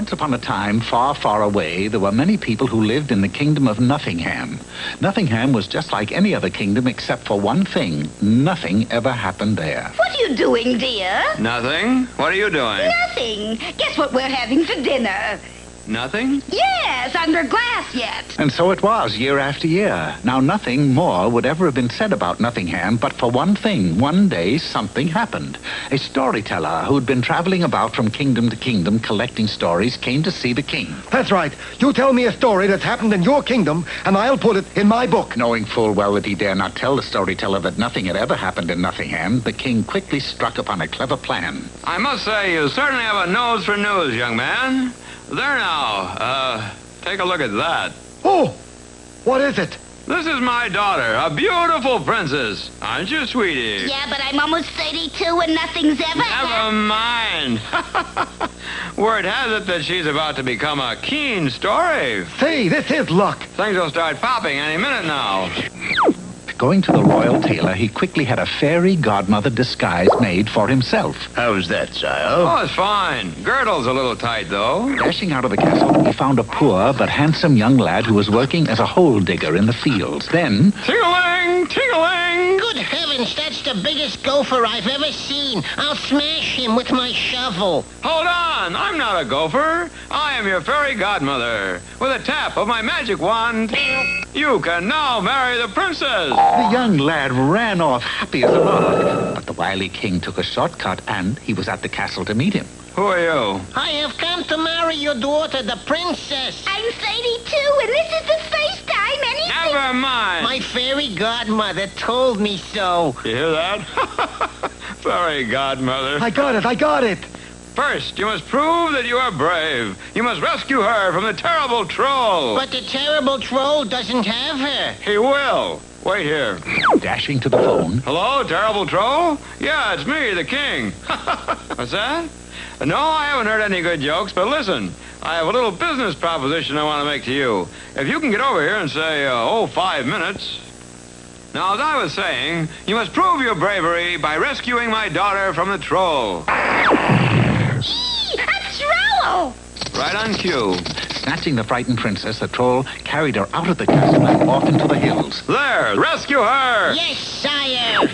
Once upon a time, far, far away, there were many people who lived in the kingdom of Nothingham. Nothingham was just like any other kingdom except for one thing. Nothing ever happened there. What are you doing, dear? Nothing? What are you doing? Nothing. Guess what we're having for dinner? Nothing? Yes, under glass yet. And so it was, year after year. Now, nothing more would ever have been said about Nothingham, but for one thing, one day something happened. A storyteller who'd been traveling about from kingdom to kingdom collecting stories came to see the king. That's right. You tell me a story that's happened in your kingdom, and I'll put it in my book. Knowing full well that he dare not tell the storyteller that nothing had ever happened in Nothingham, the king quickly struck upon a clever plan. I must say, you certainly have a nose for news, young man. There now. Take a look at that. Oh, what is it? This is my daughter, a beautiful princess. Aren't you, sweetie? Yeah, but I'm almost 32 and nothing's ever Never mind. Word has it that she's about to become a keen story. Say, this is luck. Things will start popping any minute now. Going to the royal tailor, he quickly had a fairy godmother disguise made for himself. How's that, sire? Oh, it's fine. Girdle's a little tight, though. Dashing out of the castle, he found a poor but handsome young lad who was working as a hole digger in the fields. Then... Ting-a-ling! Ting-a-ling! Good heavens, that's the biggest gopher I've ever seen. I'll smash him with my shovel. Hold on! I'm not a gopher. I am your fairy godmother. With a tap of my magic wand, you can now marry the princess. The young lad ran off happy as a lark. But the wily king took a shortcut, and he was at the castle to meet him. Who are you? I have come to marry your daughter, the princess. I'm 32 and this is the first time anything... Never mind. My fairy godmother told me so. You hear that? Fairy godmother. I got it. First, you must prove that you are brave. You must rescue her from the terrible troll. But the terrible troll doesn't have her. He will. Wait here. Dashing to the phone, Hello, terrible troll? Yeah, it's me, the king. What's that? No, I haven't heard any good jokes, but listen. I have a little business proposition I want to make to you. If you can get over here and say, 5 minutes. Now, as I was saying, you must prove your bravery by rescuing my daughter from the troll. Eee, a troll! Right on cue. snatching the frightened princess, the troll carried her out of the castle and off into the hills. There, rescue her! Yes, sire.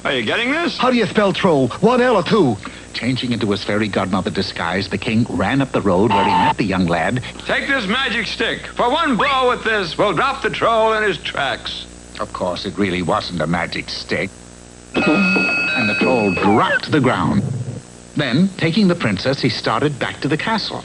Are you getting this? How do you spell troll? One L or two? Changing into his fairy godmother disguise, the king ran up the road where he met the young lad. Take this magic stick. For one blow with this, we'll drop the troll in his tracks. Of course, it really wasn't a magic stick. And the troll dropped to the ground. Then, taking the princess, he started back to the castle.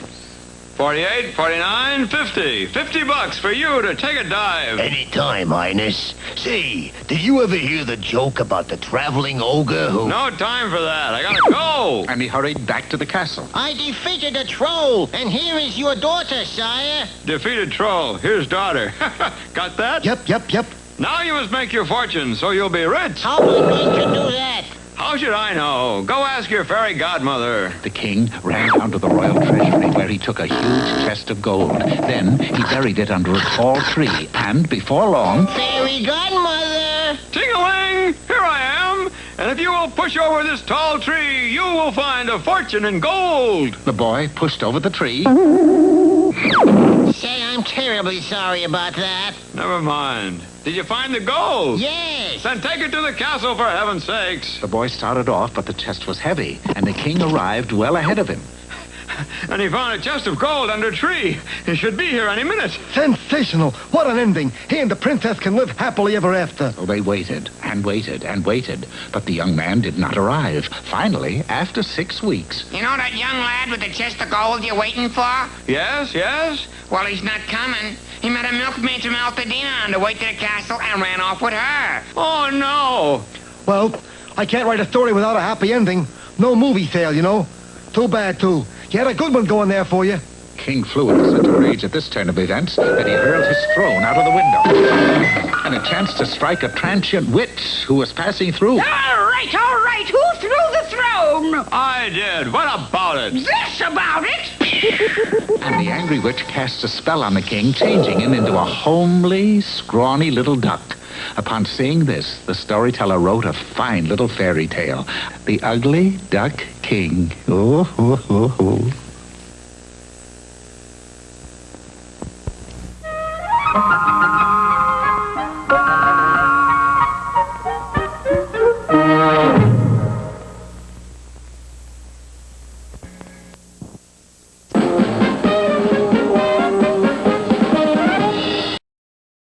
48, 49, 50. $50 for you to take a dive. Any time, Highness. Say, did you ever hear the joke about the traveling ogre who... No time for that. I gotta go. And he hurried back to the castle. I defeated a troll, and here is your daughter, sire. Defeated troll. Here's daughter. Got that? Yep. Now you must make your fortune, so you'll be rich. How am I going to do that? How should I know? Go ask your fairy godmother. The king ran down to the royal treasury where he took a huge chest of gold. Then he buried it under a tall tree, and before long... Fairy godmother! Ting-a-ling! Here I am! And if you will push over this tall tree, you will find a fortune in gold. The boy pushed over the tree. Say, I'm terribly sorry about that. Never mind. Did you find the gold? Yes. Then take it to the castle, for heaven's sakes. The boy started off, but the chest was heavy, and the king arrived well ahead of him. And he found a chest of gold under a tree. He should be here any minute. Sensational. What an ending. He and the princess can live happily ever after. So they waited and waited and waited, but the young man did not arrive. Finally, after 6 weeks... You know that young lad with the chest of gold you're waiting for? Yes? Well, he's not coming. He met a milkmaid from Altadena on the way to the castle and ran off with her. Oh, no. Well, I can't write a story without a happy ending. No movie sale, you know. Too bad, too. You had a good one going there for you. King flew into such a rage at this turn of events that he hurled his throne out of the window. And it chanced to strike a transient witch who was passing through. All right. Who threw the throne? I did. What about it? This about it? And the angry witch cast a spell on the king, changing him into a homely, scrawny little duck. Upon seeing this, the storyteller wrote a fine little fairy tale. The Ugly Duck King. Oh.